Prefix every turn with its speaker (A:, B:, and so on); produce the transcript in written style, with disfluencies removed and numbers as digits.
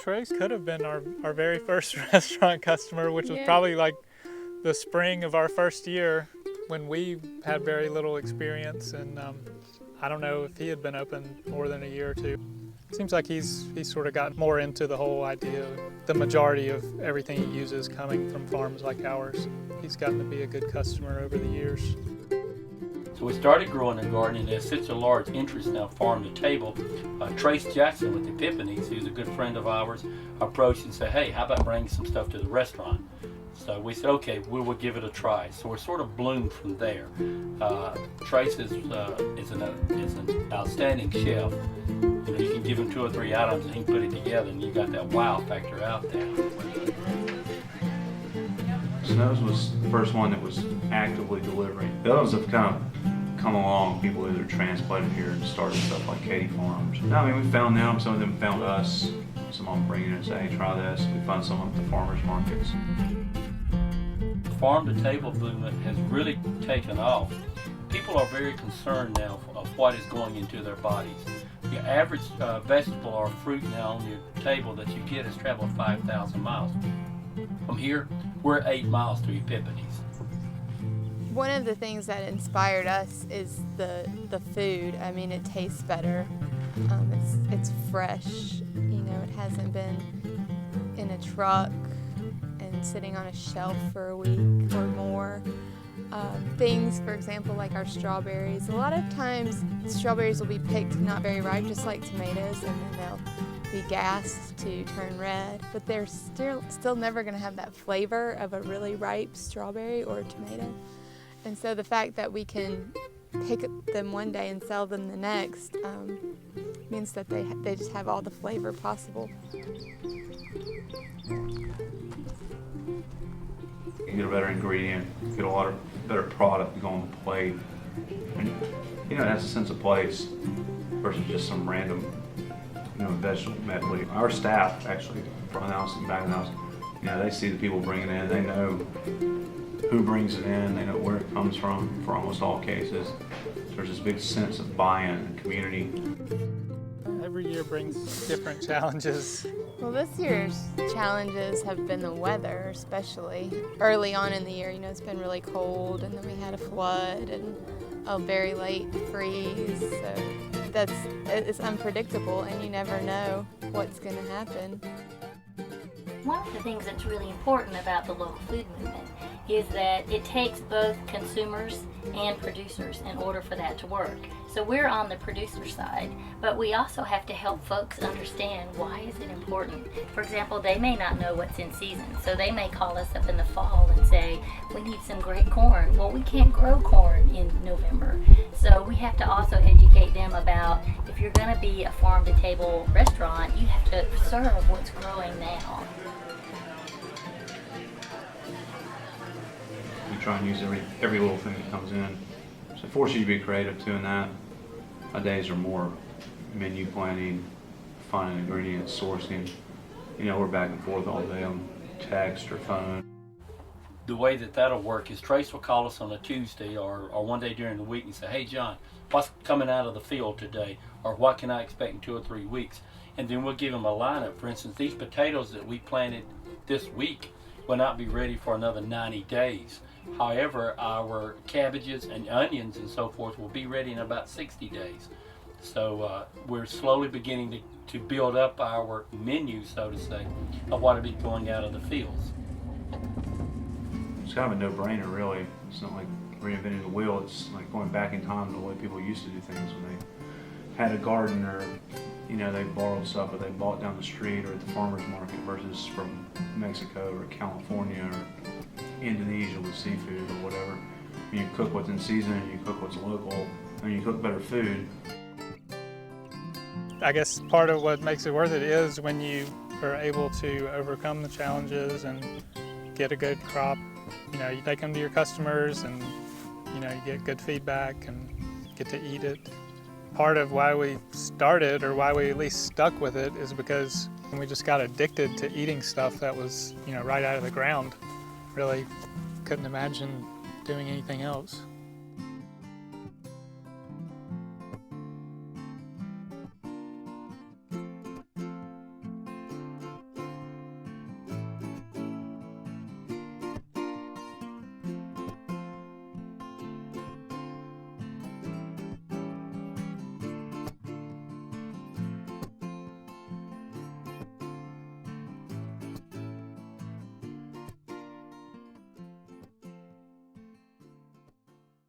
A: Trace could have been our very first restaurant customer, which was probably like the spring of our first year when we had very little experience, and I don't know if he had been open more than a year or two. Seems like he's sort of gotten more into the whole idea. The majority of everything he uses coming from farms like ours. He's gotten to be a good customer over the years.
B: So we started growing a garden, and there's such a large interest now farm to table. Trace Jackson with the Epiphanies, who's a good friend of ours, approached and said, hey, how about bringing some stuff to the restaurant? So we said, okay, we will give it a try. So we're sort of bloomed from there. Trace is an outstanding chef. You know, you can give him 2 or 3 items and he can put it together, and you got that wow factor out there.
C: Snow's was the first one that was actively delivering. The others have kind of come along. People either transplanted here and started stuff like Katie Farms. No, I mean, we found them. Some of them found us. Some of them bring it and say, hey, try this. We found some at the farmers markets.
B: Farm to table movement has really taken off. People are very concerned now of what is going into their bodies. Your average vegetable or fruit now on your table that you get has traveled 5,000 miles. From here, we're 8 miles to Epiphanies.
D: One of the things that inspired us is the food. I mean, it tastes better. It's fresh. You know, it hasn't been in a truck and sitting on a shelf for a week or more. Things, for example, like our strawberries. A lot of times, strawberries will be picked not very ripe, just like tomatoes, and then they'll be gassed to turn red. But they're still never going to have that flavor of a really ripe strawberry or a tomato. And so the fact that we can pick them one day and sell them the next means that they just have all the flavor possible.
C: You get a better ingredient, you get a lot of better product to go on the plate. And, you know, it has a sense of place versus just some random, you know, vegetable medley. Our staff, actually, front of the house and back of the house, you know, they see the people bringing it in, they know who brings it in, they know where it comes from for almost all cases. So there's this big sense of buy-in and community.
A: Every year brings different challenges.
D: Well, this year's challenges have been the weather, especially early on in the year. You know, it's been really cold, and then we had a flood and a very late freeze. So it's unpredictable, and you never know what's going to happen.
E: One of the things that's really important about the local food movement is that it takes both consumers and producers in order for that to work. So we're on the producer side, but we also have to help folks understand why is it important. For example, they may not know what's in season, so they may call us up in the fall and say, we need some great corn. Well, we can't grow corn in November. So we have to also educate them about, if you're going to be a farm-to-table restaurant, you have to serve what's growing now.
C: We try and use every little thing that comes in. So it forces you to be creative too in that. My days are more menu planning, finding ingredients, sourcing. You know, we're back and forth all day on text or phone.
B: The way that'll work is Trace will call us on a Tuesday or one day during the week and say, hey John, what's coming out of the field today? Or what can I expect in 2 or 3 weeks? And then we'll give them a lineup. For instance, these potatoes that we planted this week will not be ready for another 90 days. However, our cabbages and onions and so forth will be ready in about 60 days. So we're slowly beginning to build up our menu, so to say, of what will be going out of the fields.
C: It's kind of a no-brainer, really. It's not like reinventing the wheel. It's like going back in time to the way people used to do things when they had a garden, or, you know, they borrowed stuff or they bought down the street or at the farmer's market versus from Mexico or California or Indonesia with seafood or whatever. You cook what's in season, and you cook what's local, and you cook better food.
A: I guess part of what makes it worth it is when you are able to overcome the challenges and get a good crop. You know, you take them to your customers and, you know, you get good feedback and get to eat it. Part of why we started, or why we at least stuck with it, is because we just got addicted to eating stuff that was, you know, right out of the ground. Really couldn't imagine doing anything else.